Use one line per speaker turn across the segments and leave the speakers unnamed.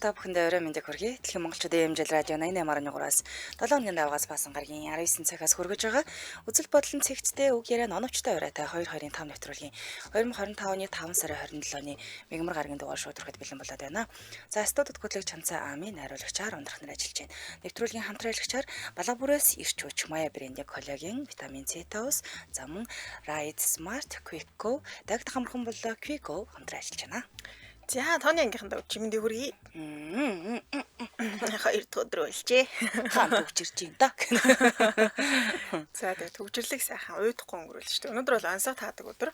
та бүхэндээ орой мэндийг хүргэе. Дэлхийн монголчуудын эмжил радио 88.3-аас 7 өдрийн даваагаас баасан гарагийн 19 цагаас хүргэж байгаа үзэл бодлон цэгцтэй үг яриа оновчтой оройтой 225 нэвтрүүлгийн 2025 оны 5 сарын 27 оны мегмар гарагийн дугаар шуудрахад бэлэн болоод байна. За студид хөтлөгч Чанцаа Амийн найруулагчаар ундрах нар ажиллаж байна. Нэвтрүүлгийн хамтраалагчаар Балагбүрээс ирч хүч Мая брендийн коллаген, витамин C тоос, за мөн Ride Smart Quick Go, дагд хамархан болоо Quick Go хамтран ажиллаж байна.
За тооны ангийнхандаа чимэндээ хүргэе. Хоёр дахь өдөр болжээ.
Хаан төгчирч юм да.
За тэгээ төгжрлийг сайхан уйдахгүй өнгөрүүлж шүү дээ. Өнөөдөр бол ансаа таадаг өдөр.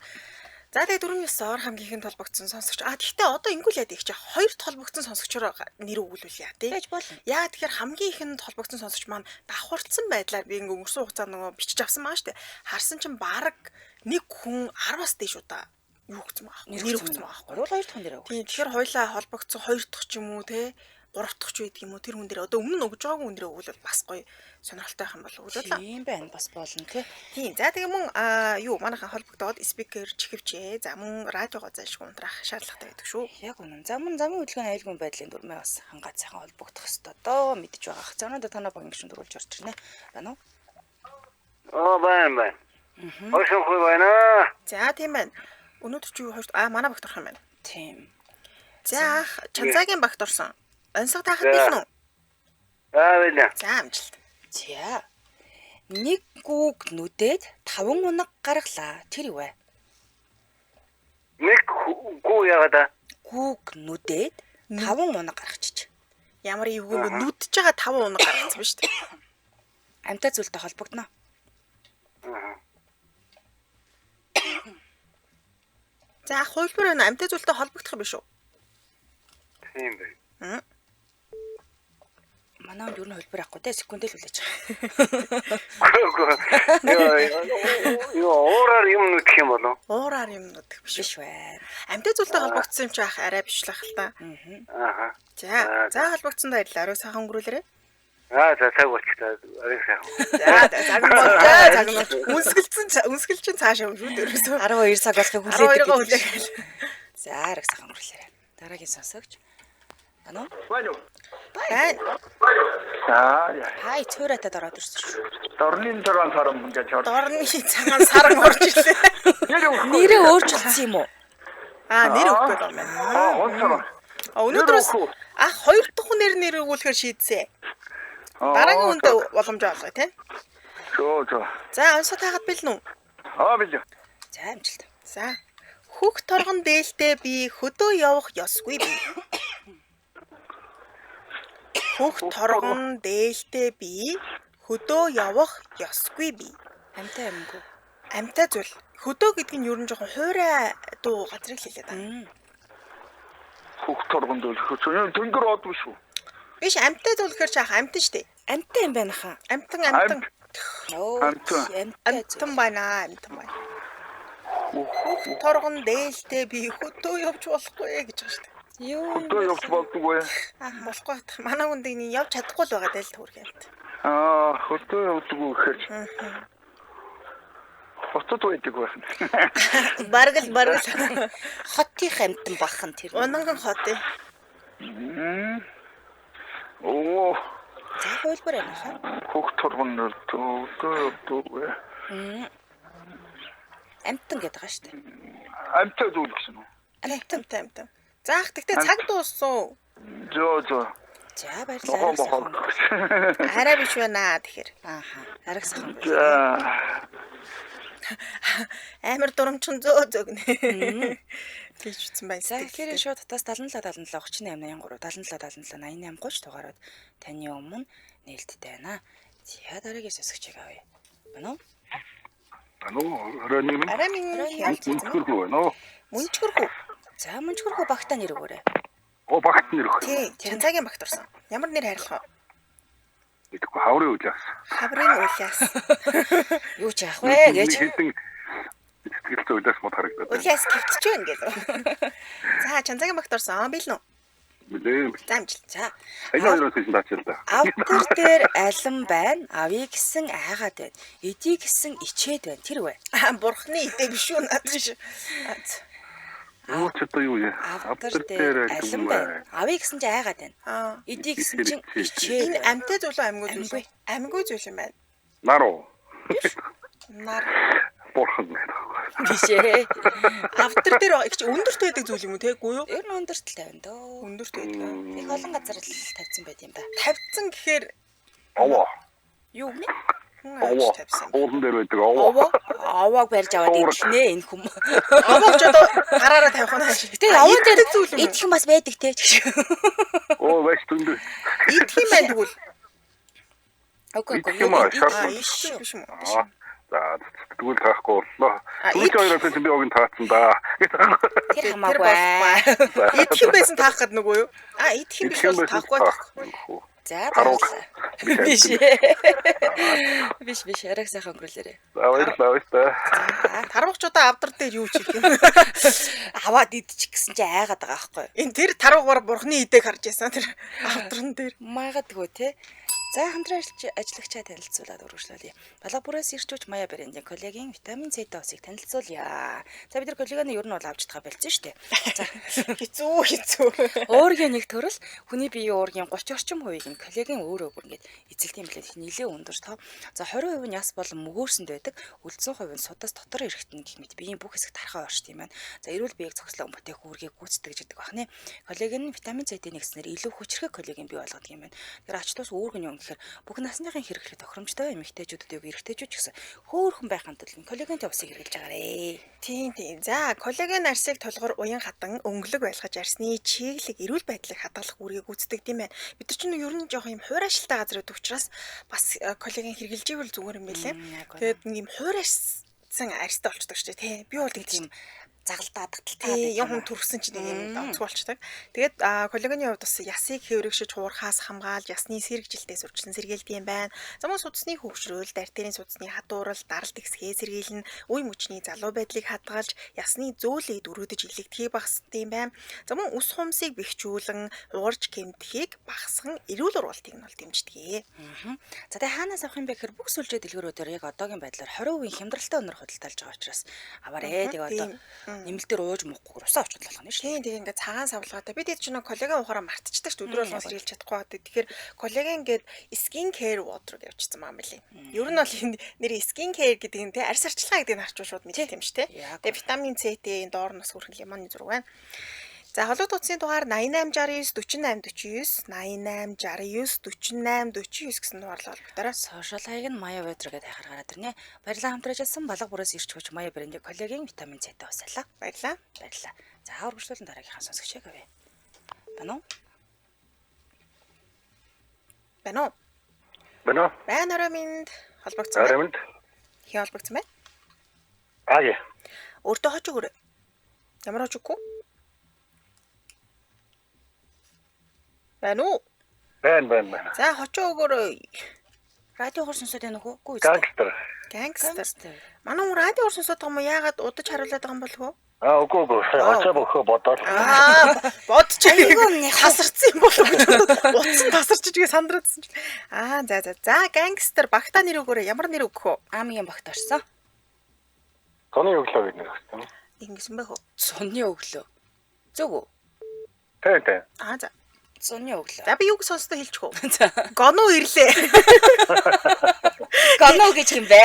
За тэгээ 4-9 ор хамгийн толбогдсон сонсогч. Гэхдээ одоо ингүүл яд их чи хоёр толбогдсон сонсогчоор нэр өгүүлүүлээ тий.
Байж болно.
Яа тэгэхээр хамгийн ихэнд толбогдсон сонсогч маань давхурцсан байдлаар би ингээ өнгөрсөн хугацаанд нөгөө бичиж авсан маа шүү дээ. Харсан чинь баг нэг хүн 10-аас дээш удаа юу гэсэн байгаа. Нэр өгсөн байгаа.
Гурвал хоёр дахь хүн дээр өгсөн.
Тийм тэгэхээр хоёлаа холбогдсон хоёр дахь ч юм уу те 3 дахь ч байдаг юм уу тэр хүн дээр одоо өмнө нь өгж байгаагүй хүн дээр өгвөл бас гоё сонирхолтой юм болов уу л.
Тийм байна бас болно те.
Тийм за тэгээ мөн юу манайхан холбогдоод спикер чихвчээ за мөн радиогоо зайлшгүй унтрах шаардлагатай байдаг шүү.
Яг үнэн. Замун хөдөлгөөний аюулгүй байдлын дүрмээ бас хангаад сайхан холбогдох ёстой доо мэдж байгаа. За өнөөдөр танаа багийн гишүүн дөрвөлж орж ирнэ. Байна уу?
байна. Ошин хөө байна.
За тийм байна. Өнөөдөр чи юу хойш манай багт орох юм байна.
Тийм.
За Чанцаагийн багт орсон. Онцлог таахад билнэ үү?
Байна.
За амжилт.
За. Нэг гүүг нүдээд 5 унаг гаргалаа. Тэр юу вэ?
Нэг гүү яагаад?
Гүүг нүдээд 5 унаг гаргачих.
Ямар эвгүй нүдж байгаа 5 унаг гаргацсан ба шүү дээ.
Амтай зүйлтэй холбогдно.
За хувилбар байна. Амтай зүйлтэй холбогдох юм биш үү?
Тийм бай.
Манай юу н хувилбар ахгүй те секундэл хүлээж
байгаа. Юу уураар юм нүдэх юм болов?
Уураар юм нүдэх биш
биш байна.
Амтай зүйлтэй холбогдсон юм чи ах арай биш л ах л та.
Ааха.
За холбогдсон баярлалаа. Арай сайхан өнгөрүүлээрэй.
За цаг болчихлоо. Арай сайхан.
За үнсгэлчин цаашаа юм шүү дээ.
12 цаг болохыг хүлээдэг.
12-оо хүлээх.
За арай сайхан өнгөрүүлээрэй. Дараагийн сонсогч. Байна уу?
Байна уу?
Байна.
Хай цөөрөтөд ороод ирсэн шүү.
Дорны цагаан саран гэж чад.
Дорны цагаан саран орж ирлээ.
Нэрээ өөрчлөлтсөн юм уу?
Нэр өгөх гэдэг юм байна.
Онцгой.
Өнөөдрөөс хоёр дахь хүнээр нэр өгүүлэхээр шийдсэн. Дараагийн хүнд боломжоо олгоё тийм.
Зөө.
За онцгой таагаад билнэ үү?
Билээ.
За амжилт.
За хөх торгон дээлтэй би хөдөө явах ёсгүй би. Хөх торгон дээлтэй би хөдөө явах ёсгүй би.
Амтай амгүй.
Амтай зүйл. Хөдөө гэдэг нь ер нь жоохон хуурай дуу газрыг хэлээд байна.
Хөх торгон дээлтэй. Тэнгэр од биш үү?
Биш амтай зүйл гэхээр чаах амтан штэ.
Амтай юм байна хаа.
Амтан.
Амтан
байна. Хөх торгон дээлтэй би хөдөө явж болохгүй гэж байгаа штэ.
Юу
хөдөө явж болдгоо.
Болохгүй. Манай хүнд нэг явж чадахгүй л байгаа даа л түүрх амт.
Хөдөө явдгоо гэхээр. Хотод байдаг байна.
Баргал.
Хотынх амтан бахан тэр.
Унанган хот ээ.
Оо.
За хувилбар байна хаа.
Хөх торгон дээлтэй.
Амтан гэдэг байгаа шүү дээ.
Амтай зүйл гэсэн үү?
Амтан. Заах тэгтээ цаг дууссан.
Зөө.
За баярлалаа.
Арай биш байна тэгэхээр.
Арай сайхан.
Амар дурамчин зөөгнө. Тэгж утсан байна.
За тэгэхээр шууд татаас 77 3883 77 88 30 дугаарууд таны өмнө нээлттэй байна. За дараагийн сонсогчийг авъя. Байна уу?
Арай минь ялж үзмэргүй байна уу?
Мөнчгөрхүү.
За мөнчгөрхүү багтаа нэр өгөөрэй.
Багт нэр өгөх.
Тий, Чанцаагийн багт орсон. Ямар нэр хайрлах вэ?
Тэгэхгүй хаврын үлээс.
Хаврын үлээс.
Юу ч яах вэ гэж.
Сэтгэл зүйдээс мод харагдаад.
Үлээс гівтч байна гэдэг. За Чанцаагийн багт орсон. Билнэ үү?
Билээ.
Замжилт.
За.
Энэ хоёроос хэлсэн таачаал да.
Автор дээр алан байна. Авъя гэсэн айгаад байна. Эдий гэсэн ичээд байна. Тэр вэ?
Бурхны идэ биш үү надад биш.
Юу ч одоо юу яа.
Автар дээр алин байна. Авъя гэсэн чи айгаад байна.
Аа.
Идий гэсэн чи
Энэ
ичээд.
амьтай зүйл үү амьгүй зүйл үү? Амьгүй зүйл юм байна.
Нар уу?
Нар.
Бурхан гэдэг.
Бишээ.
Автар дээр их ч өндөрт байдаг зүйл юм уу тэггүй юу?
Ер нь өндөрт тавина дөө.
Өндөрт байдаг.
Их олон газар л тавьсан байт юм да.
Тавьсан гэхээр
Овоо.
Юу гэнэ?
хүн
Овоо.
авч тавьсан.
Уулан дээр байдаг овоо.
Овоо. Овоог барьж аваад идэлнэ энэ хүм.
Овоог ч одоо гараараа тавих нь хааш.
Тэгээ овоо дээр
зүйл юм.
идэх юм бас байдаг те.
Оо байж дүндээ.
Идэх юм байна тэгвэл.
Окей.
Идэх юм аа, шарт.
Иш биш юм уу?
Аа. За тэгвэл таахгүй боллоо.
ид-
Түлхий хоёроо би огийн таацсан да.
Тэр хамаагүй.
Идэх юм байсан таах гээд нөгөө юу? Идэх юм биш бол таахгүй.
За
Харуу.
биш. Биш арай сайхан өнгөрүүлээрэ.
За баярлалаа.
Тарвагчудаа авдар дээр юу чих юм?
Аваад идчих гэсэн чи айгаад байгаа байхгүй.
Энэ тэр тарвагвар бурхны идэг харж ясан тэр авдран дээр.
Магадгүй те. За хамтран ажиллагчаа танилцуулаад өргөжлүүлье. Балга бүрээс ирч хүч Мая брендийн коллаген витамин С досыг танилцуулъя. За бид нар коллаген нь ер нь бол авч чадгаа болцсон шүү дээ. За
Хэцүү.
уургийн нэг төрөл хүний биеийн уургийн 30 орчим хувийг нь коллаген өөрөө бүр ингээд эзэлдэг юм билээ. Нилээ өндөр тоо. За 20% нь яс болон мөгөөрсөнд байдаг. Үлдсэн хувь нь судас дотор эрэхтэн гэх мэт биеийн бүх хэсэг тархаа оршд юм байна. За эрүүл биеийг цогцлон бүтээх үүргийг гүйцэтгэж гэдэг бахны. Коллаген нь витамин С-тэй нэгснээр илүү хүчрхэг коллаген бий болгодог юм байна. Тэр ач тус уургийн юм гэхээр бүх насныхын хэрэглэх тохиромжтой эмэгтэйчүүдэд яг эрэгтэйчүүд ч гэсэн хөөхөн байхын тулд коллагентэй усыг хэрэглэж байгаарэ.
Тийм. За коллаген арсыг толгор уян хатан өнгөлөг байлгаж арсны чиглэг эрүүл байдлыг хадгалах үүргийг гүйцэтгэдэг юм байна. Бид нар ч нэг ер нь жоох юм хуурайшилтай газар байдаг учраас бас коллаген хэрэглэж ивэл зүгээр юм байлээ. Тэгээд нэг юм хуурайсан арстай болчдөг шүү дээ тий. Би бол
Тийм загалдаадаг
тий юм төрсөн чинь нэг юм онцгой болчдаг. Тэгээд коллагены хувьд бас ясыг хэврэгшиж хуурхаас хамгаалж ясны сэргжилтээ сурчлан сэргийлдэг юм байна. За мөн судасны хөгжрөөл, артерийн судасны хадуурал, даралт ихсгээ сэргийлнэ, үе мөчний залуу байдлыг хадгалж, ясны зөөлийг дөрөөдөж илэгдэхийг багасгадаг юм байна. За мөн ус хумсыг бэхжүүлэн, уурж гэмтэхийг багасган эрүүл урвалтыг нь бол дэмждэг.
За тэгээ хаанаас авах юм бэ гэхээр бүх сүлжээ дэлгүүрүүдээр яг одоогийн байдлаар 20% хямдралтай өнөр худалдаалж байгаа учраас аваарэ. Тэгээ одоо нэмэлт дээр ууж муухгүй усаа авч болох нь шүү дээ.
Тийм тэгээ ингээд цагаан савлгаатай. Бид чинь коллаген ухаараа мартчихдаг шүү дээ. Өдөр болгон сэргийлж чадахгүй байдаг. Тэгэхээр коллаген гээд skin care water гэж явчихсан маа мэлий. Ер нь бол энэ нэр skin care гэдэг нь те арьс арчилгаа гэдэг нь харчвал шууд мэддэг юм шүү дээ. Тэгээ витамин С-тэй энэ доор нас хүрхэн лимонны зураг байна. За холбогд утасны дугаар 8869 48 69 88 49 гэсэн дугаарлал холбогдорой.
Сошиал хаяг нь Мая Ведер гэдэг хайхаар гараад ирнэ. Баярлалаа хамтраж ялсан балга бүрээс ирч хүч Мая брендийн коллаген витамин С-тэй усаалаа.
Баярлалаа.
Баярлалаа. За өргөжлүүлэн дараагийнхаа сонсогчийг авъя. Байна уу?
Байна уу?
Бэнэ.
Байна орой минь холбогдсон байна.
Арамд.
Хий холбогдсон байна.
Аа.
Өөртөө хож өгөөрэй. Ямар хож өгөхгүй? Байна уу?
Байна.
За хожоо өгөөрэй.
Радиогоор сонсоод байна уу? Үгүй
Гангстер.
Гангстер. Манай хүн радиоор сонсоод байгаа юм уу? Яагаад удаж харуулдаг юм болов уу?
Үгүй. Очоо бохоо бодоод.
Бодож тасарсан юм болов гэж бодоод утсан тасарч ижгээ сандраадсан чинь. За гангстер багтаа нэр өгөөрэй. Ямар нэр өгөх вэ?
Амгийн багт орсон.
Тоны өглөө гэдэг нэрсэн.
Нэг ингэсэн байх уу?
Цонны өглөө. Зөв үү?
Тэ.
За.
Цонны өглөө.
За би юг сонстоо хэлчихв.
За.
Гоноо ирлээ.
Гоноо гэж юм бэ?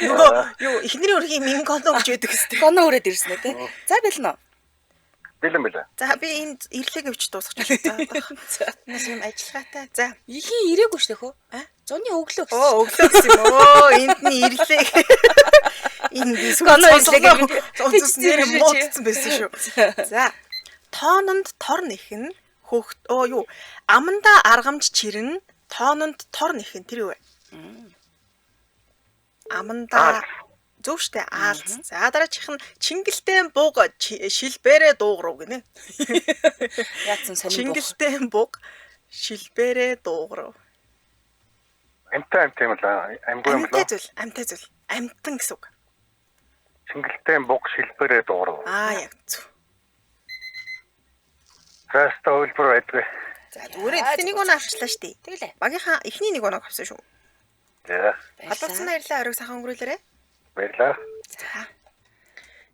Нөгөө юу эхнэрийн өрхийн минь гоноо гэж байдаг өстэй.
Гоноо өрөөд ирсэн үү те? За бэлэн үү?
Бэлэн.
За би энд ирлээ гэвч дуусгач. За. Нас юм ажиллагаатай. За.
Ихийн ирээгүй шүү дээ хөө. Цонны өглөө гэсэн.
Өглөө гэсэн юм. Энд нь ирлээ. Энэ би
гоноо ирлээ гэж
сонцсон нэр муудсан байсан шүү. За. Тоононд тор нэхэн хөөхт юу аманда аргамж чирэн тоононд тор нэхэн тэр юу вэ? Аманда зөв штэ аалц. За дараачих нь чингэлтэй буг шилбэрээ дуугруу гинэ.
Яатсан сонин бох.
Чингэлтэй буг шилбэрээ дуугруу.
Амтай юм л амгүй юм л.
Амтай зүйл. Амтан гэсэн үг.
Чингэлтэй буг шилбэрээ дуурав.
Яг зөв.
Раста хөлбөр байдгүй.
За зүгээр эцэг нэг оноо авчлаа штий.
Тэгэлээ.
Багийнхаа эхний нэг оноо авсан шүү.
За.
Халдсан баярлаа оройг сайхан өнгөрүүлээрэ.
Баярлаа.
За.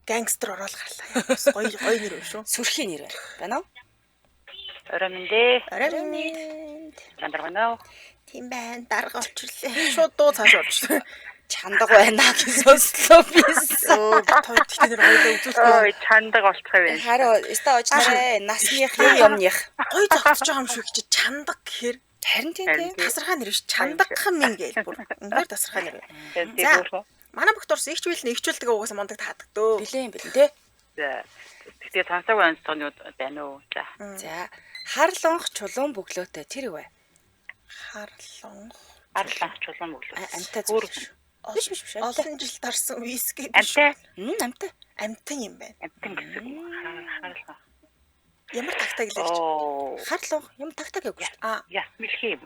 гангстер ороод гарлаа. Гоё нэр шүү.
Сүрхийн нэр байна уу?
Ороминдээ.
Араминд.
Чандаргано.
Тийм байна. Дарга очрлээ. Шууд дуу цааш орж.
Чандаг байна гэж сонслоо бис.
Той тэр хоёулаа үзүүлсэн.
Ой, чандаг болчих вэ.
Харин өстө очнараа насных юмных.
Гоё зогсож байгаа юм шүү гэж чандаг гэхээр
Харин тийм.
тасархаа нэр ш чандагхан минь гээл бүр. Үнээр тасархаа нэр.
За.
Манай бокторс ихчвэл нэгчүүлдэг угаасаа мундаг таадаг дөө.
Билэн тий.
За. Тэгтээ сонсоогүй онцгонууд байна уу? За.
За харлонх чулуун бөглөөтэй тэр юу вэ?
Харлон.
Арлах чулуун өглөө.
Амтай зүйл. Биш.
Олон жил тарсан виски биш.
Амтай.
Амтай.
Амтан юм байна.
Амтан гэсэн. Харлах.
Ямар тагтаг лээч.
Оо.
Харлонх юм тагтаг яагүй шүү.
Яс мэлхий.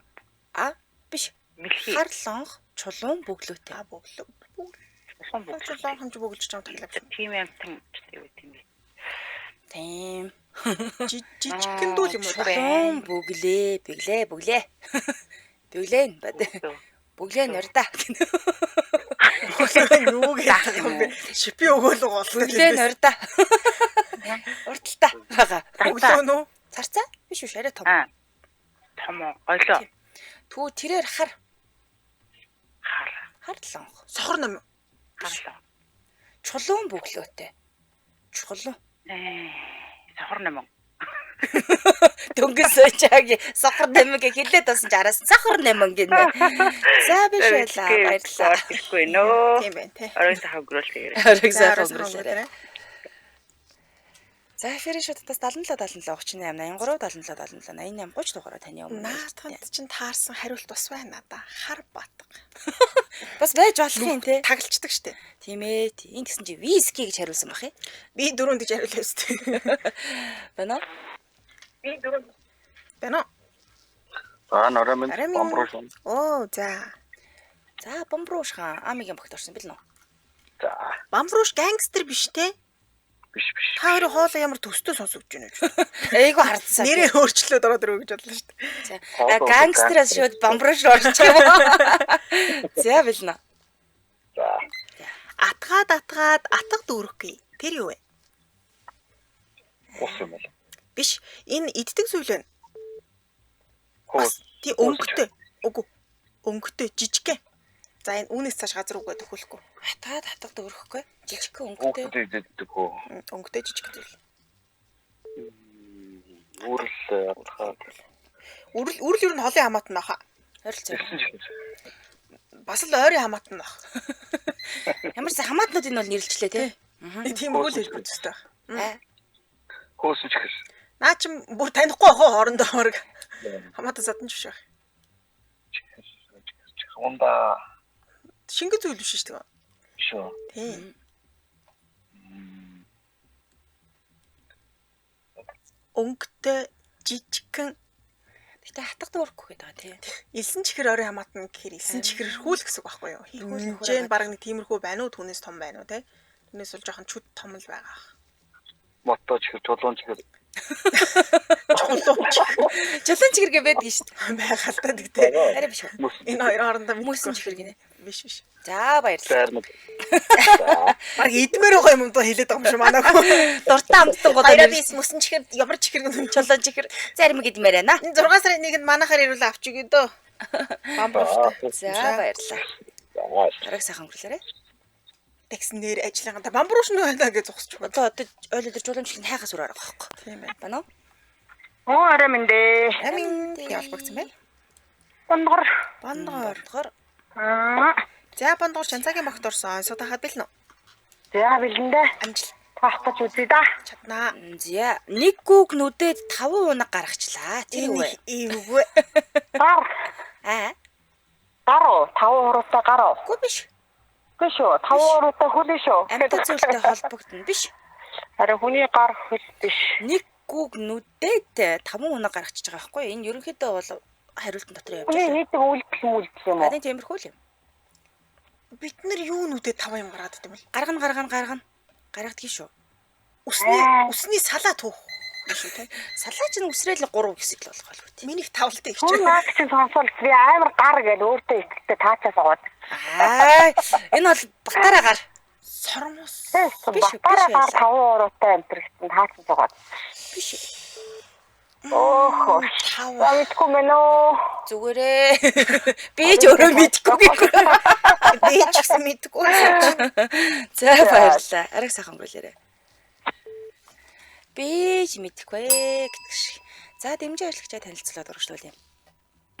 Биш.
Мэлхий.
Харлонх чулуун бөглөөтэй.
Бөглөө.
Чулуун өглөө.
Чулуун хэмж бөглөж байгаа таглав.
Тийм амтан гэдэг юм.
Тийм.
Жижигхэн дүүл юм уу?
Чулуун бөглөө. Бөглөө бод. Бөглөө нэрдэ.
Юу гэдэг юм бэ? Шипи өгөөл болно.
Бөглөө нэрдэ. Урталтай байгаа.
Өглөө нөө.
Царцаа? Биш арай том.
Том ойлоо.
Түү тэрээр хар.
Хар.
Харлонх.
Сохор ном.
Харлаа.
Чулуун бөглөөтэй. Чулуун.
Сохор нэмэн.
Дөнгөс чаги сохор нэмэг хэлээд бас араас сохор нэмэн гинэ. За биш байлаа. Баярлалаа.
Тэгэхгүй нөө.
Тийм байна те.
Орой сайхан өнгөрүүлээ.
Оройг сайхан
өнгөрүүлээрэй.
өнгөрүүлээрэй. За эфирийн шуудаас 77 38 83 77 77 88 30 дугаараа таны өмнө.
Наатад чинь таарсан хариулт бас байна надаа. Хар батга.
Бас байж болох юм те.
Тагалцдаг штэ.
Тийм ээ. Ин гэсэн чи виски гэж хариулсан бах юм.
Би дөрөнд гэж хариулсан штэ.
Байна уу?
Би дөрөнд. Байна уу?
За Ороминд
Оромин.
бомбрууш.
Оо за.
За бомбрууш хаан амигийн богторсон бил нөө.
За
Бамбрууш гангстер биш те.
биш.
Та хоёрын хоолой ямар төстэй сонсогдож байна вэ?
Эйгу хардсан.
Нэрээ өөрчлөөд ороод ирөө гэж бодлоо штэ.
За гангстераас шууд бомбрууш руу орчих юм уу? За бил нөө.
За
Атгаад атга дүүрхгүй. Тэр юу вэ?
ус юм байна.
Биш. Энэ иддэг зүйл байна.
Хөөс.
Тий өнгөтэй. Үгүй. Өнгөтэй жижигхэн. За энэ үүнээс цааш газар үгээд төхөхгүй.
Хатгаад өөрөхгүй. Жижигхэн өнгөтэй.
Хүүхдээ иддэг хөө.
Өнгөтэй жижиг зүйл.
Үрл хаа.
Үрл ер нь холын хамаатан баха.
Ойролцоо.
Бас л ойрын хамаатан бах.
Ямар ч хамаатнууд энэ бол нэрлэлчлээ тий.
Тийм үйл хэлбэр төстэй.
Хөөс ч гэс.
Наа чи бүр танихгүй ахаа хоорондоо хорог. Хамаатан садан ч биш байх.
Унда
Шингэн зүйл биш шүү дээ.
шүү.
Тийм. Өнгөтэй жижигхэн
Гэтэ хатгад өөрөхгүй гэдэг тий.
элсэн чихэр ойрын хамаатан гэхээр элсэн чихэр хүүл гэсэн үг байхгүй юу? Хэмжээ нь баг нэг тиймэрхүү байна уу? Түүнээс том байна уу те? Түүнээс бол жоохон чүд том л байгаа.
Мото чихэр чулуун чихэр
Чулуун чихэр гэ байдаг шүү дээ.
Байгаа л та тэгтээ.
Арай биш үү?
Энэ хоёр хоорондоо
Мөсөн чихэр гинэ.
биш.
За баярлалаа.
зайрмаг.
Баг идмээр байгаа юм доо хэлээд байгаа юм шиг манайх.
Дуртай амттан годоо
Баяраа бис мөсөн чихэр ямар чихэр гэнэ?
чулуун чихэр зарим гэдмээр байна.
Энэ 6 сарын 1-нд манайхаар ирүүл авчих өгдөө. Бамбууштай.
За баярлалаа. Арайг сайхан өнгөрлөөрэй.
Тэгсэн нэр ажиллагаанда бамбууш нь байна гэж зогсож байгаа.
Одоо ойлоо дээр чулуун чихэр хайхаас өөр арга байхгүй.
Тийм байна.
Байна уу?
Оо араминдээ.
Амин
Яаж багцсан бэ?
Бондгор.
бандгаар.
Аа.
За бандгаар чанцаагийн багт орсон. Онцоо тахад бил нөө.
За бэлэндээ.
Амжил.
Тахтаж үзье да.
Чаднаа.
За нэг гүг нүдэд 5 унаг гаргачлаа. Тэр үү?
Эвгүй.
Гар. Гаро. 5 уруутай гаро.
Гү биш.
Биш үү? 5 уруутай хөл шүү.
Амьтад зүйлтэй холбогдно биш.
Харин хүний гар хөл биш.
Нэг гүг нүдэд 5 унаг гаргачихж байгаа байхгүй юу? Энэ ерөнхийдөө бол хариултан дотор явж
Хүний
байна.
хийдэг үйлдэл юм уу?
Харин тиймэрхүү л юм.
Бид нар юу нүдэ 5 юм гараад идэм бэл.
Гаргана. Гаргадгийг шүү.
Усны салаа түүх. Биш үү те.
Салаа чинь үсрээл 3 гэсэн л болох байлгүй тий.
Минийх тавлтай их
Хүн
чинь.
наад чинь сонсвол би амар гар гэж өөртөө ихтэй таачаас аваад.
Энэ бол батараа гар.
Сормос.
Батараа 5 ороотой амтрагтанд хаасан байгаа.
Биш.
Оо. Амтгүй мэн үү.
Зүгээрээ. Би ч өөрөө мэдэхгүй гэхгүй.
Би ч гэсэн мэдгүй.
За баярлалаа. Ариг сайхан өнгөрүүлээрэ. Би ч мэдэхгүй гэдэг шиг. За дэмжээ ажиллагчаа танилцуулаад урагшлуулъя.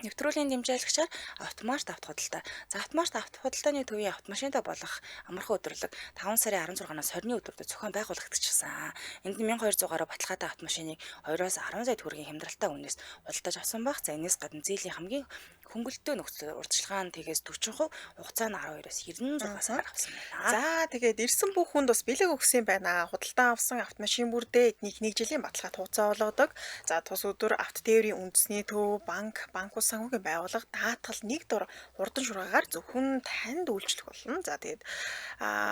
Нэвтрүүлгийн дэмжээлагчаар автомат авто худалдаа. За автомат авто худалдааны төвийн автомашинтай болох амархан өдрөлөг 5 сарын 16-наас 20-ны өдрүүдэд зохион байгуулагдчихсан. Энд 1200 гаруй баталгаатай автомашиныг 2-оос 10 сая төгрөгийн хямдралтай үнээс худалдаж авсан баг. За энэс гадна зээлийн хамгийн хөнгөлөлтөө нөхцөл урьдчилгаан тэгээс 40% хугацаа нь 12-оос 96 сар авсан байна.
За тэгээд ирсэн бүх хүнд бас бэлэг өгсөн байна. Худалдан авсан автомашин бүрдээ эднийг 1 жилийн баталгаат хугацаа болгодог. За тус өдөр авто тээврийн үндэсний төв, банк ус санхүүгийн байгууллага даатгал нэг дор хурдан шургаагаар зөвхөн танд үйлчлэх болно. За тэгээд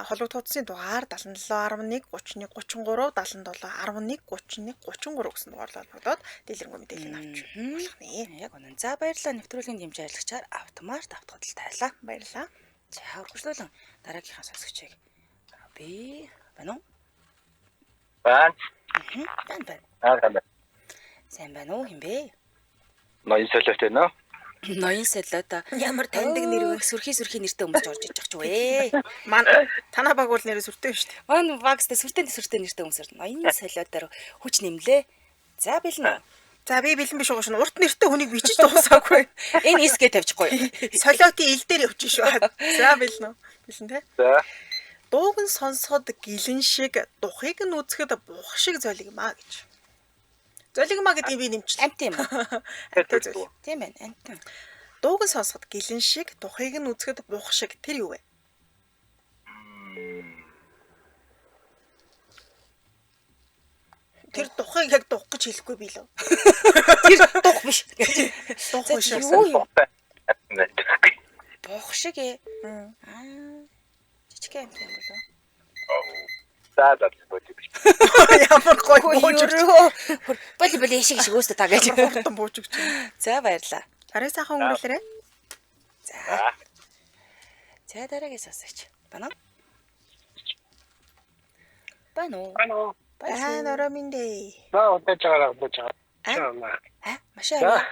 холбогд хуудасны дугаар 7711 31 33 77 11 31 33 гэсэн дугаарлал бодоод дэлгэрэнгүй мэдээлэл авч болох нэ.
Яг үнэн. За баярлалаа. Нэвтрүүлгийн дэмжээ ажиллагчаар автомат авто худалдаа.
Баярлалаа.
За урагшлуулан дараагийнхаа сонсогчийг би байна уу?
Байна.
Байна. Сайн байна уу хин бэ?
Ноён солиот байна уу?
Ноён солиот.
Ямар таньдаг нэр вэ?
Сүрхий нэртэй өмж орж иж ч вэ?
Танаа баг бол нэрээ сүртэй шүү дээ.
Ман багстай сүртэй нэртэй өмсөр. Ноён солиотоор хүч нэмлээ. За бэлэн.
За би бэлэн биш байгаа шин. Урт нэртэй хүнийг бичиж дуусаагүй.
Энэ эсгээ тавьчихгүй.
Солиотын ил дээр явчих шүү. За бэлэн үү? Бэлэн те.
За.
Дууг нь сонсоход гэлэн шиг, духыг нь үзэхэд бух шиг золигмаа гэж. Золигмаа гэдгийг би нэмчлээ.
Амт юм. Тийм ээ, амт.
Дууг нь сонсоход гэлэн шиг, духыг нь үзэхэд бух шиг тэр юу вэ? Тэр духыг яг дух гэж хэлэхгүй би лөө.
Тэр дух биш.
Дух биш.
Юу юм? Бух шиг ээ. Жижиг амт юм болоо.
За бодож биш.
Ямар гоё
юу. Бол эшиг шиг өстө та гэж.
хурдан бууж өгч.
За баярлаа.
Арай сайхан өнгөрүүлээрэ.
За. За дараагийн сонсогч. Байна уу? Байна уу?
Байна ороминдэ.
Наа удаж байгаа.
Маш аа.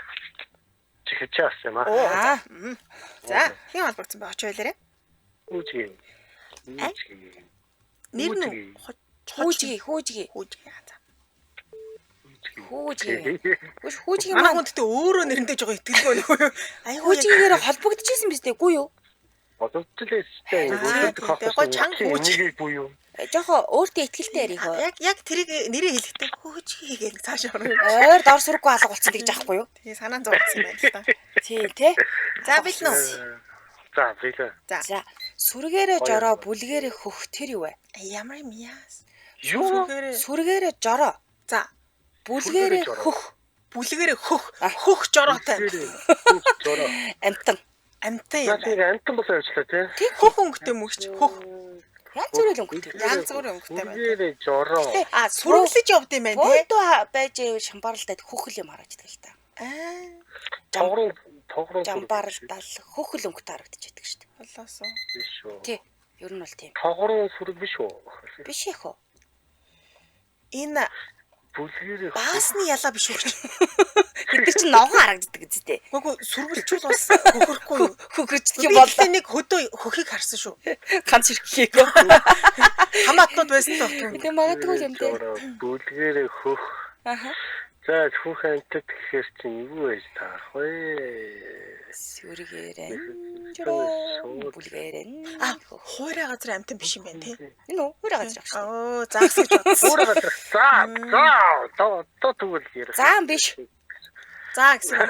Чихэж авсан юм
Аа.
За, хин холбогдсон бай очоо хэлээрэ.
Үүчгийн.
Нэр нь
Хүүжги.
Хүүжги. Хүүжги
Манай
маань хүндтэй өөрөө нэрэндээ жоо итгэлгүй нөө юу.
хүүжгээр холбогдчихсэн биз дээ. Үгүй юу?
Бодогдлээстэй.
Гой чанга хүүжиг
буюу.
Жохо өөртөө ихтгэлтэй ярих уу?
Яг тэрийг нэрээ хэлэхдээ хүүжги гэж цааш орно.
Ойр дор сурггүй алга болцсон гэж аахгүй юу?
Тэгээ санаан зовсон байна л та.
Тий.
За бэлэн үү?
За бэлэн.
За сүргээрээ жороо бүлгээрээ хөх тэр юу вэ?
Ямар юм яас?
Сүргээрээ жороо.
За
бүлгээрээ хөх.
Бүлгээрээ хөх жороотой.
Жороо.
Амтан.
Амтай юм.
Амтан босоо ажиллаа тий.
Хөх өнгөтэй мөгч хөх.
Янз бүрийн өнгөтэй.
Янз бүрийн өнгөтэй байна.
Бүлгээрээ жороо.
Сүргэлж явд юм байна тий.
Бөөдөө байж шамбаралтай хөхөл юм харагддаг л та.
Тогрон
Жамбаралдал хөхөл өнгөтэй харагдчихдаг шүү дээ.
Болоосоо.
биш үү.
Тий. Ер нь бол тийм.
Тогрон сүрэг биш үү?
Биш их үү?
Энэ
Бүлгээрээ
баасны ялаа биш үү?
Бид чинь ноогоо харагддаг үстэй.
Гүг сүргэлчүүл бас хөхөрхгүй юу?
Хөхөрчдөг юм бол
нэг хөдөө хөхийг харсан шүү.
ганц ирэхийг.
Хамаатнууд байсан тох юм.
Тэг магадгүй юм дээ.
бүлгээрээ хөх.
Аха.
За хөх амтд гэхээр чинь юу байж таарах вэ?
Сүргээрээ жороо бүлгээрээ.
Хуурай газар амтан биш юм байна тий.
Энэ үү? Хуурай газар шүү.
Оо заагс гэж бодсон.
Өөрөө газар. За тэгвэл ярих.
Заан биш.
За гэсэн.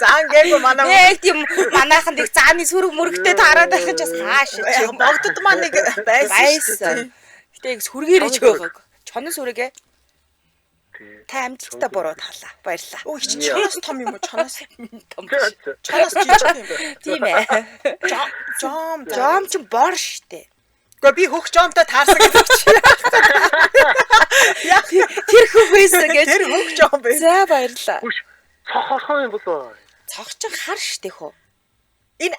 Заан гээгүй манай.
Нэг тийм манайхан нэг зааны сүрэг мөрөгтэй таарад байх гэж бас хаашаа.
Богдод маань нэг байсан.
Гэтэ сүргээрээ ч байгааг. Чонон сүрэгээ. Та амжилттай буруу талаа. Баярлалаа.
Өө чи чанаас том юм уу? Чанаас
Том биш.
чанаас жижиг юм.
Тийм ээ. Жом ч бор штэ.
Гэхдээ би хөх жомтой таарсан гэдэг чи.
Тэр хөх байсан гэж.
Тэр хөх жом байсан.
За баярлалаа.
Цохорхон юм болоо.
Цогч хар штэ хөө.
Энэ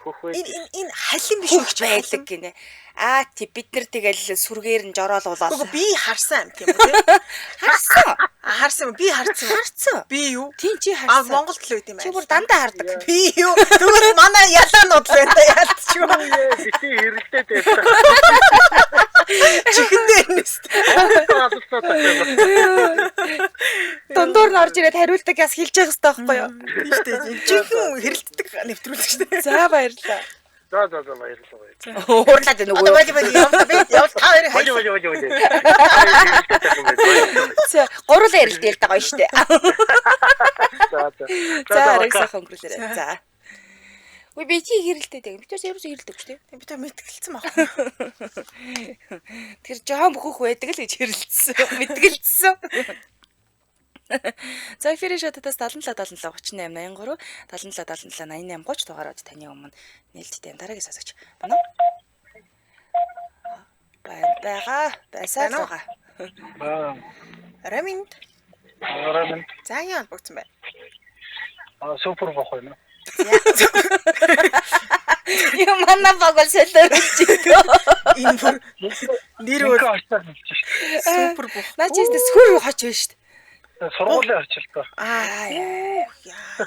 халин биш
Хөх байдаг гинэ. Бид нар тэгэл сүргээр нь жороолуулаад.
Үгүй би харсан юм тийм үү?
Харсан.
Харсан юм. Би харсан. Би юу?
Тийм чи харсан.
Монголд л байт юм байна.
Чи бүр дандаа хардаг.
Би юу? Тэгвэл манай ялаанууд л байна да яалтч юу?
бити хэрэлдээд байсан.
Чихэндээ нэс.
Дундуур нь орж ирээд хариулдаг яс хэлж явах хэрэгтэй байхгүй юу?
Тийм шүү дээ. Чихэн хэрэлддэг нэвтрүүлэг шүү дээ.
За баярлалаа.
За баярлалаа.
Уурлаад байна уу?
Явал та хоёрын хайр.
За гурлаа ярилтэй л байгаа шүү дээ. За ариг сайхан өнгөрүүлээрэй. За. Үгүй би чи хэрэлдээд яг. Бид ч ерөөсөө хэрэлдэг шүү дээ.
Би та мэтгэлцсэн баг.
Тэр жоон бөхөх байдаг л гэж хэрэлдсэн. Мэтгэлцсэн. За эфирийн шататаас 77 77 38 83 77 77 88 30 дугаарууд таны өмнө нээлттэй дараагийн сонсогч байна уу? Байсаар байгаа.
Раминд.
Раминд.
За яа болгоцсон бай.
Супер бох байна.
Юу манна багол сэлэрч байгаа.
Энэ бүр нэр өөр супер бох.
Наа чи сүр хоч байна шүү дээ.
Сургуулийн арчилтаа.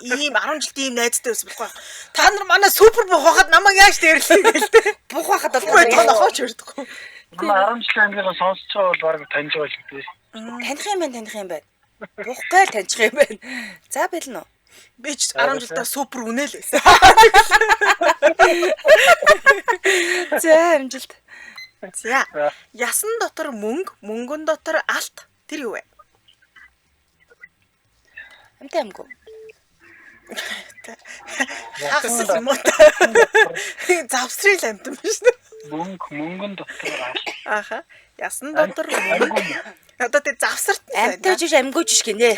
Ийм 10 жилд ийм найзтай байсан болохгүй. Та нар манай супер бох хахад намайг яаж дээрлээ гэлтэй.
Бух байхад бол
тохооч өрдөхгүй.
Манай 10 жилийн ангийнхаа сонсож байгаа бол баг таньж байгаа л дээ.
таних юм байна. Бухгайл таньчих юм байна. За бэлнэ үү?
Би ч 10 жилдээ супер үнэл байсан.
За амжилт.
За. Ясан дотор мөнгө, мөнгөн дотор алт. Тэр юу вэ?
Амтай амгүй.
Хагас юм уу? Завсрын амтан биш үү?
Мөнгөн дотор алт.
Аха. Ясан дотор мөнгө. Одоо тэг завсарт
амтай жиж амгүйж ш гинэ.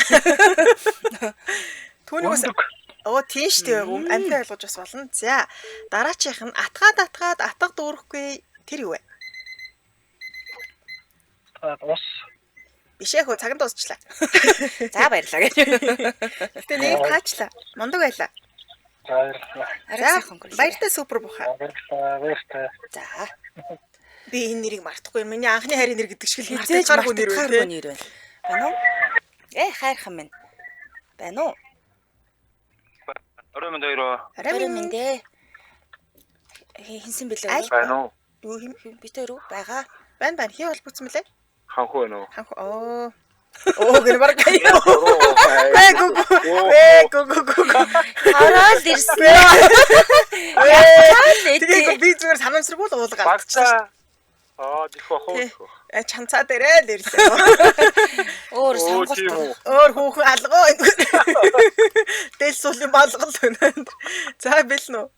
Түүний бас тийм шүү дээ. Амтай ойлгож бас болно. За. Дараачих нь атгаад атга дүүрэхгүй тэр юу вэ?
Ус.
Бишээ хөө цагт дуусчлаа.
За баярлалаа гэж.
Гэтэ нэг таачлаа. Мундаг байлаа.
Баярлалаа.
Баяртай супер буха.
Баяртай.
За.
Би энэ нэрийг мартахгүй. Миний анхны хайрын нэр гэдэг шиг л
мартахгүй нэр байна. Байна уу? Хайрхан минь. Байна уу?
Орой мэндээ.
Орой мэндээ. Хинсэн бэлээ.
Байна уу?
Юу юм?
Би тэр үү? Бага.
Байна. Хий холбогдсон мөлий?
Ханху байна уу?
Оо гэр баг. Гү.
Хараад ирсэн.
Тэгээ би зүгээр санамсргүй л уулгаад.
Багцаа. Дих хоо.
Чанцаа дээрээ л ирлээ.
Өөр сонголт.
Өөр хүүхэн алгоо. Дээл суулийн балгал байна. За бэлнэ үү?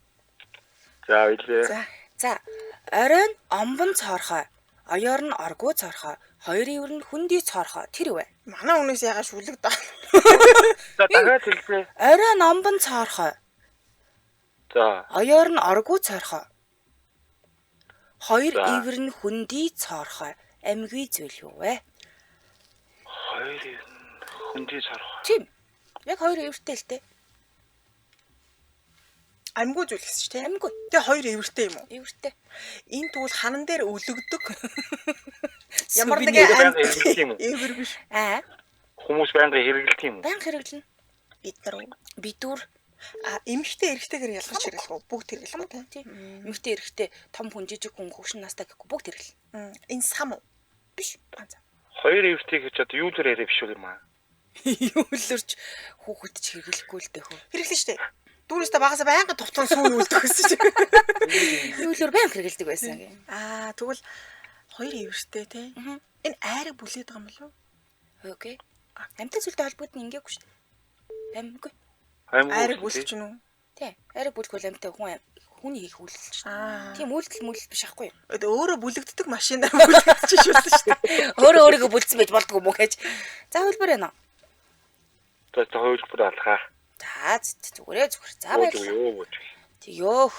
За билээ.
За оройн омбон цоорхой. Оёор нь оргуу цоорхой. Хоёрын өвөр нь хүндий цоорхой. Тэр юу вэ?
Манай хүнээс ягаа шүлэг даа.
За дахиад хэлээ.
Оройн омбон цоорхой.
За.
Оёор нь оргуу цоорхой. Хоёр өвөр нь хүндий цоорхой. Амьгүй зүйл юу вэ?
Хоёр хүндий цоорхой.
Тийм. Яг хоёр өвөртэй л дээ.
Амьгүй зүйл гэсэн чинь тийм.
Амьгүй.
Тэгээ хоёр эвэртэй юм уу?
Эвэртэй.
Энэ тэгвэл ханан дээр өлөгдөг. Ямар нэгэн эвэр биш.
Хүмүүс байнга хэрэглэдэг юм уу?
Байнга хэрэглэнэ. Бидүр.
Эмэгтэй эрэгтэйгээр ялгарч хэрэглэх үү? Бүгд хэрэглэх үү?
Тийм. Эмэгтэй эрэгтэй том хүн жижиг хүн хөвшин настай гэхгүй бүгд хэрэглэнэ.
Энэ сам уу?
Биш.
Хоёр эвэртэй гэж одоо юу л яриа биш үү юм аа?
Юу лэрч хүүхэд ч хэрэглэхгүй л дээ хөө.
Хэрэглэн штэ. Дүүрээсээ багасаа байнга товтлон сүүн үлдэх гэсэн чинь.
Юу лэр байнга хэрэглэдэг байсан гэх.
Тэгвэл хоёр эвэртэй те. Энэ айрыг бүлээд байгаа юм болов?
Окей. Амьтан зүйлтэй холбоод нь ингээгүй шүү дээ. Амьгүй.
Айрыг бүлж гин үү?
Тий. Айрыг бүлэхгүй амьтан хүний хийх үйлдэл шүү дээ. Тийм үйлдэл мүлдэл биш ахгүй юу?
Өөрөө бүлэгддэг машинаар бүлэгдэж шүүлсэн шүү дээ.
Өөрийгөө бүлдсэн байж болдгоо мөн гэж. За хөлбөр байна уу?
За хөлбөр алхаа.
За зүгээр. За баярлалаа. Тийёх.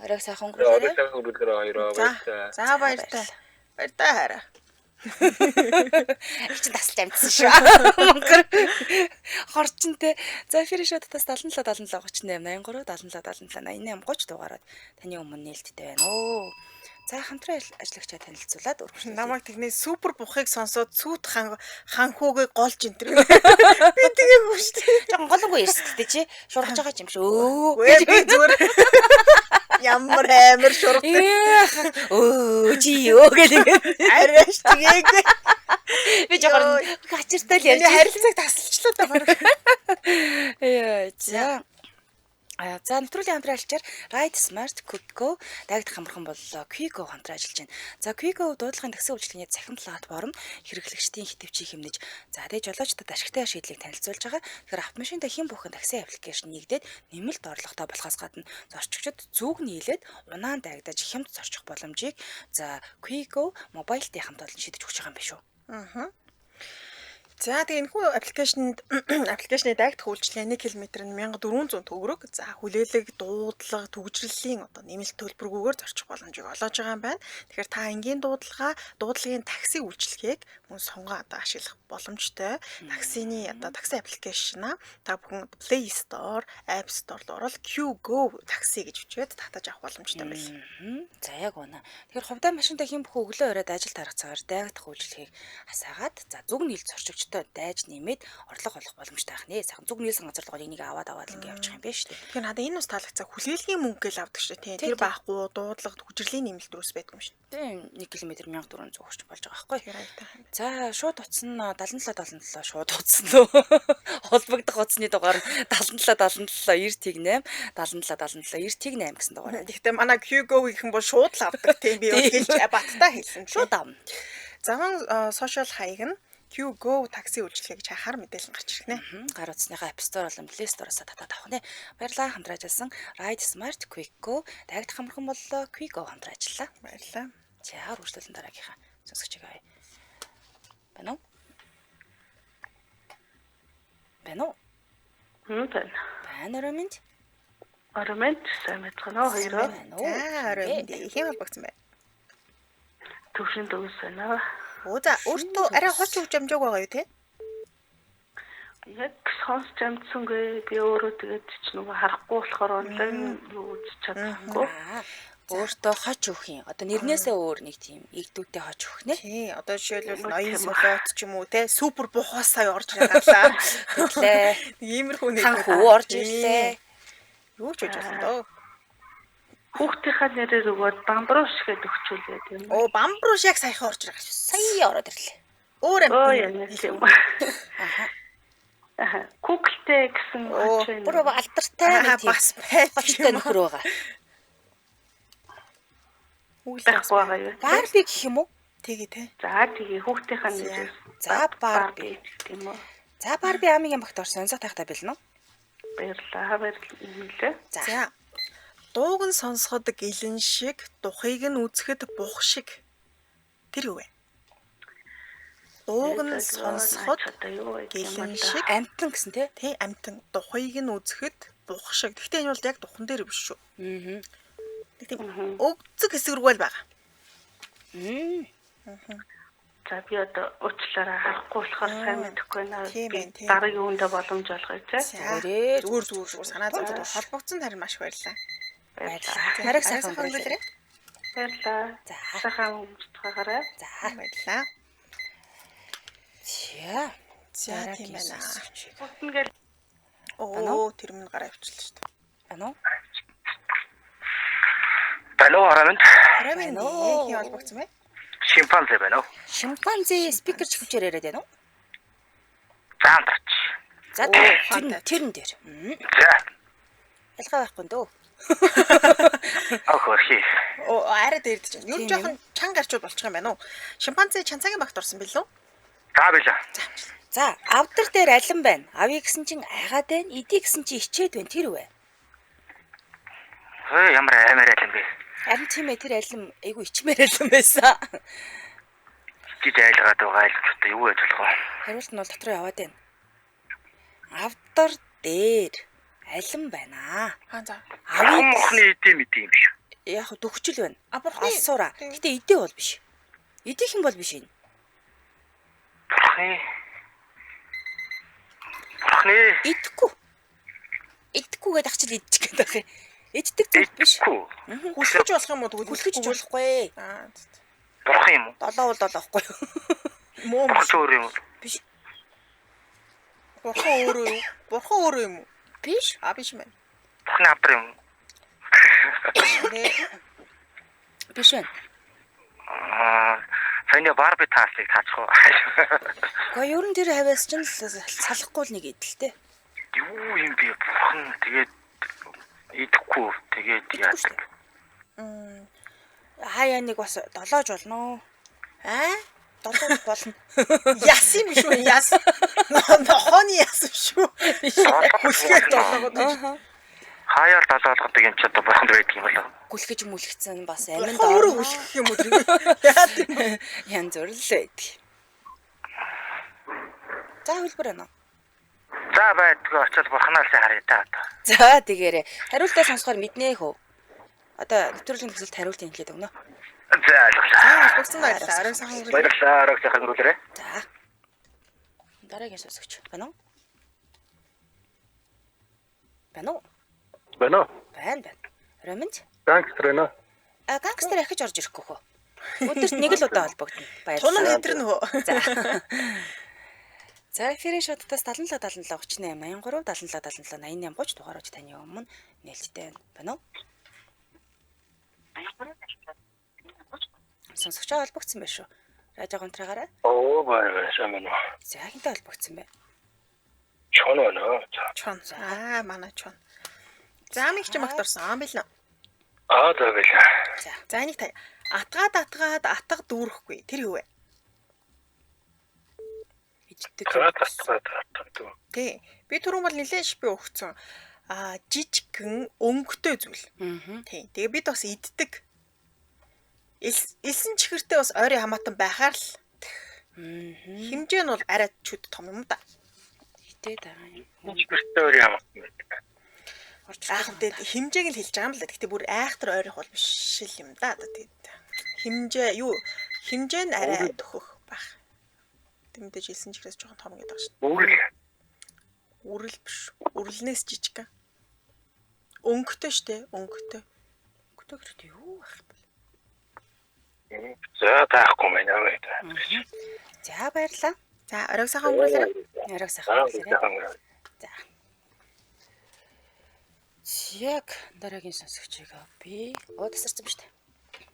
Арайг сайхан өнгөрөөрэй.
Арайг сайхан өнгөрөөрэй хоёроо.
За баяртай. Баяртай хараа.
Чи тасалж амтсан шүү. Монгор хорчонтэй. За эфир шоудаас 77 77 38 83 77 77 88 30 дугаараад таны өмнө нээлттэй байна. Оо. За хамтран ажиллагчаа танилцуулаад өргөжлөө.
Намайг тэгний супер бухыг сонсоод цүүт ханхуугээ голж энтэр. Би тэгээгүй шүү дээ.
Жогон голонгүй ярьсдээ чи шургаж байгаа юм шүү.
Өө би зүгээр ямар амар шургдаг.
Өө чи юу гэх юм.
Арайш тэгээгүй.
Би жогон гачиртай л ярьж
харилцааг тасалчлаа да баг.
Яа за. За нэвтрүүлгийн хамтран ажиллачаар Ride Smart Quick-Go дагдаг хамархан боллоо. Quick-Go хамтран ажиллаж байна. За Quick-Go дуудлагын такси үйлчилгээний цахим платформ хэрэглэгчдийн хэтвчийг хэмнэж за дэж жолоочдод ашигтай шийдлийг танилцуулж байгаа. Тэгэхээр автомашинтай хэн бүхэн такси аппликейшн нэгдээд нэмэлт орлоготой болохоос гадна зорчигчид зүг нийлээд унаан дагдаж хямд зорчих боломжийг за Quick-Go мобайлтай хамт олон шийдэж өгч байгаа юм биш үү?
Аа. За тэгээ энэхүү аппликейшны дайгдах үйлчилгээ 1 км нь 1400 төгрөг. За хүлээлэг, дуудлага, төгжрөлийн одоо нэмэлт төлбөргүйгээр зорчих боломжийг олгож байгаа юм байна. Тэгэхээр та энгийн дуудлагын такси үйлчилгээг мөн сонгоо одоо ашиглах боломжтой. Таксины одоо такси аппликейшнаа та бүхэн Play Store, App Store руу ороод Q-Go такси гэж бичээд татаж авах боломжтой байна.
За яг үнэ. Тэгэхээр хувьдаа машинтай хэн бүхэн өглөө оройд ажил тарах цагаар дайгдах үйлчилгээг асаагаад за зүг нийлж зорчигчтой дайж нэмээд орлого олох боломжтой байх нэ. Сайхан зүг нийлсэн газар руу энийг аваад ингэ явчих юм биш үү?
Тэгэхээр надад энэ бас таалагдсан. Хүлээлгийн мөнгө гэл авдаг шүү дээ. Тэр байхгүй дуудлага төгжрлийн нэмэлт рүүс байдаг юм шүү.
Тийм 1 км 1400 хүрч болж байгаа байхгүй.
Тэр айтай.
За шууд утсан 77 шууд утсан лөө. Холбогдох утасны дугаар нь 77 77 9 8 77 77 9 8 гэсэн дугаар.
Гэхдээ манай Q-Go гэх юм бол шууд л авдаг тийм би хэлж баттай хэлсэн
Шууд авна.
Заман сошиал хаяг нь Q-Go такси үйлчилгээ гэж хахаар мэдээлэл гарч ирэх нэ.
Гар утасныхаа App Store болон Play Store-оос татаад авах нэ. Баярлалаа хамтран ажилласан Ride Smart Quick-Go дайгдах хамархан боллоо. Quick-Go хамтран ажиллаа.
Баярлалаа.
За үргэлжлүүлэн дараагийнхаа сонсогчийг авъя. Байна уу? Байна уу?
Байна.
Байна Ромент.
Оромент сайн мэдгэнэ хоёроо.
За оройд хэм болгоцсон бай.
Төвшин дүүс байна.
За өөртөө арай хоч өгч амжааг байгаа юу те?
Яг сонсч амжсангүй би өөрөө тэгээд ч нөгөө харахгүй болохоор онлайн юу үзэж чадахгүй.
Өөртөө хоч өгөх юм. Одоо нэрнээсээ өөр нэг тийм игдүүтэй хоч өгөх нэ.
Тий, одоо жишээлбэл ноён солиот ч юм уу те супер бухаас сая орж ирлээ.
Тэглээ.
Иймэрхүү нэг
Ханхүү орж ирлээ.
Юу ч үж болно дөө.
Хүүхдийнхаа нэрээр өгөөд бамбрууш гээд өгчүүлээд юм.
Оо бамбрууш яг саяхан орж байгаа шүү.
Сая ороод ирлээ.
Өөр юм.
Оо яа юм. Куклтэй гэсэн
Оо,
хоч байна.
Бүр алдартай нэг тийм
бас байж
хочтой нөхөр байгаа.
Байхгүй байгаа юу?
Барби гэх юм уу?
Тэгээ те.
За тэгээ хүүхдийнхаа нэрээр.
За Барби.
Тийм үү.
За Барби амигийн багт орсон онцгой тахтай билнэ үү?
Баярлалаа.
За. Дууг нь сонсоход гэлэн шиг, духыг нь үзэхэд бух шиг. Тэр юу вэ? Дууг нь сонсоход гэлэн шиг,
Амтан гэсэн тий?
тий амтан, духыг нь үзэхэд бух шиг. Гэхдээ энэ бол яг духан дээр биш шүү.
Аа.
Тийм өгцөг хэсэг рүү л байгаа.
За би одоо уучлаарай харахгүй болохоор сайн мэдэхгүй байна.
Тийм ээ, тийм.
Дараагийн үндэ боломж олгоё те.
Зүгээр санаа зовж холбогдсон харин маш баярлалаа.
Баярлалаа. Нариг сайхан
өнгөрүүлээрэй.
Баярлалаа.
За.
Сайхан өнгөрцгаагаарай.
За.
Баярлалаа.
За
тийм байна.
Ингээл
Оо тэр минь гараа авчлаа шүү дээ.
Ано?
Байна уу харамд?
Харин хий холбогдсон бай.
Шимпанзе байна уу?
Шимпанзе спикер ч хүчээр яриад байна уу?
Заамдарч.
За тэрэн дээр.
За.
Ялгаа байхгүй дөө.
Охорхи.
Оо арай дээрдэж байна. Юу жоохон чанга гарчуул болчих юм байна уу? Шимпанзе чанцаагийн багт орсон билүү?
За билээ.
За авдар дээр алин байна. Авъя гэсэн чинь айгаад байна. Идий гэсэн чинь ичээд байна. Тэр үү?
Ямар амар алим бэ?
Харин тийм ээ тэр алим айгу ичмээр алим байсан.
Жиж айлгаад байгаа айлчтай юу яаж болох вэ?
Хариулт нь бол дотроо яваад байна. Авдар дээр алин байна.
За.
Мохны идэм идэм шүү.
Яг дөхчл байна.
Бурхны
Алсуура. Гэтэ идээ бол биш. Идэх юм бол биш энэ.
Бурхны
Идэхгүй гэдэг ачил идчих гэдэг байх юм. Иддэг зүйл биш.
Хүлхэж болох юм уу тэгвэл
Хүлхэж болохгүй.
Бурхан юм уу?
Долоо бол болохгүй.
Муу
Бурхан өөр юм уу?
Биш.
бурхан өөрөө юу? Бурхан өөрөө юм уу?
Биш.
Биш мэн.
Бурханы авдар юм уу?
Биш байна.
Саяны Барби таасыг таачих уу?
Гэхдээ ер нь тэр хавьяас чинь салахгүй л нэг идэлтэй.
Юу юм бэ? Бурхан тэгээд идэхгүй тэгээд яадаг.
Хаяа нэг бас долоож болно. Долоож болно.
Яс юм шүү яс. Нохоны яс шүү. Хүлхэж долоогод.
Хаяар далаалгадаг юм ч одоо бурханд байдаг юм болоо.
Гүлхэж мүлгцэн бас аминд
Өөрөө хүлхэх юм уу тэр? Яа тийм.
янз бүр л байдаг. За хөлбөр байна.
За байдгүй очил бурханаас харъя та одоо.
За тэгээрээ хариултаа сонсохоор мэднэ хөө. Одоо нэвтрүүлгийн төсөлд хариултыг хэлээд өгнө.
За ойлголаа.
Бүгсэн баярлалаа. Арай сайхан өнгөрөөлөө.
Баярлалаа. Арай сайхан өнгөрөөлөө.
За. Дараагийн сонсогч байна уу? Байна уу?
Байна уу?
Байна. Роминч?
Гангстер байна.
Гангстер ахиж орж ирэхгүй хөө. Өдөрт нэг л удаа холбогдно.
Тунан эдэр нөхөө.
За. За эфирийн шоттоос 77 77 38 83 77 77 88 30 дугаарч таны өмнө нээлттэй байна уу? Сонсогчоо холбогдсон байх шүү. Радио гонтраагаараа.
Оо баярлалаа байна.
За хинтээ холбогдсон бэ?
Чон байна.
Чон. Манай чон. За нэг ч магтарсан бил нэ.
За байлаа.
За энийг та атгаад атга дүүрэхгүй. Тэр юу вэ?
Иддэг.
Тий. Би түрүүн бол нилээн шипи өгцөн. Жижигхэн өнгөтэй зүйл. Тий. Тэгээ бид бас иддэг. Элсэн чихэртэй бас ойрын хамаатан байхаар л хэмжээ нь бол арай чүд том юм да.
Хитээ байгаа юм.
Чихэртэй өөр юм.
Айхантай хэмжээг нь хэлж байгаа юм л да. Гэтэ бүр айхтар ойрох бол биш л юм да. Тэгээд хэмжээ юу? Хэмжээ нь арай төхөх байх. Тэмдэж хэлсэн чихрээс жоохон том гэдэг шин. Үрэл биш. Үрлнээс жижиг. Өнгөтэй штэ, өнгөтэй.
Өнгөтэй гэрэт юу байх вэ?
За таахгүй байна.
За баярлалаа.
За оройг сайхан өнгөрүүлээрэй.
Оройг сайхан өнгөрүүлээрэй. За. Яг дараагийн сонсогчийг би тасарсан ба штэ.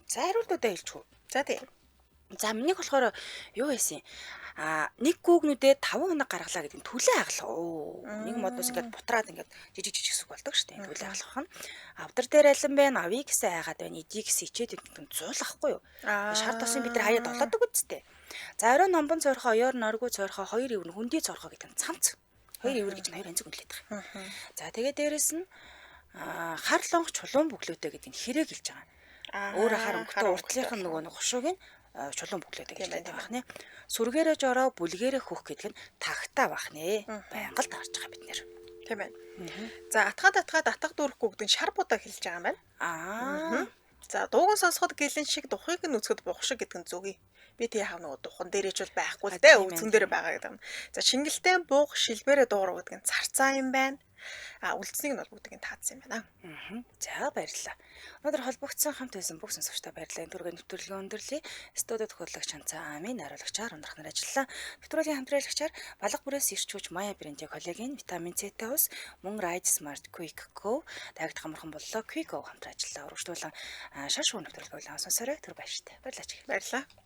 За хариултуудаа хэлчихв.
За тий.
За минийх болохоор юу байсан юм? Нэг гүүгнүүдээ 5 хоног гаргалаа гэдэг нь түлээ хаглаа. Нэг модноос ингээд бутраад ингээд жижиг зүг болдог шүү дээ. Түлээ хаглах нь. Авдар дээр алин байна, авъя гэсэн айгаад байна, идийг гэсэн ичээд гэдэг нь зуулахгүй юу? Шар тосын бид нар хаяа долоодог үсттэй. За орой номбон цорхоо, оёор норгуу цорхоо, хоёр ивэр нь хүндий цорхоо гэдэг нь цамц. Хоёр ивэр гэж нь хоёр анцэг үнэлээд байгаа. За тэгээ дээрэс нь хар лонх чулуун бүглөөтэй гэдэг нь хэрэг хэлж байгаа. Өөрө хар өнгөтэй уртлынх нь нөгөө гушууг нь чулуун бүглөөтэй гэж хэлдэг байх нэ. Сүргээрээ жороо бүлгээрээ хөх гэдэг нь тагтаа байх нэ. Байнга л таарч байгаа бид нэр.
Тийм байна. За атгаад атга дүүрэхгүй гэдэг нь шар будаа хэлж байгаа юм байна. За дууган сонсоход гэлэн шиг духыг нь үзэхэд бух шиг гэдэг нь зүгий. Би тий хав нөгөө духан дээрээч бол байхгүй л дээ. Үзэн дээр байгаа гэдэг юм. За шингэлтэй буух шилбэрээ дуурах гэдэг нь царцаа юм байна. Үлдснийг нь бол бүгдийг таацсан юм байна.
За баярлалаа. Өнөөдөр холбогдсон хамт байсан бүх сонсогчдод баярлалаа. Түргэн нэвтрүүлгийн өндөрлөе. Студид тохиологч Ханцаа Амин, хариулагчаар ундрах нар ажиллалаа. Нэвтрүүлгийн хамтраалагчаар Балга бүрээс ирч хүч Мая брендийн коллаген, витамин С-тэй ус, мөн Ride Smart Quick Go, дагт хамархан боллоо Quick Go хамтран ажиллалаа. Урагшлуулан шар шуун нэвтрүүлгээ болон сонсорой. Түр баяртай. Баярлалаа.
Баярлалаа.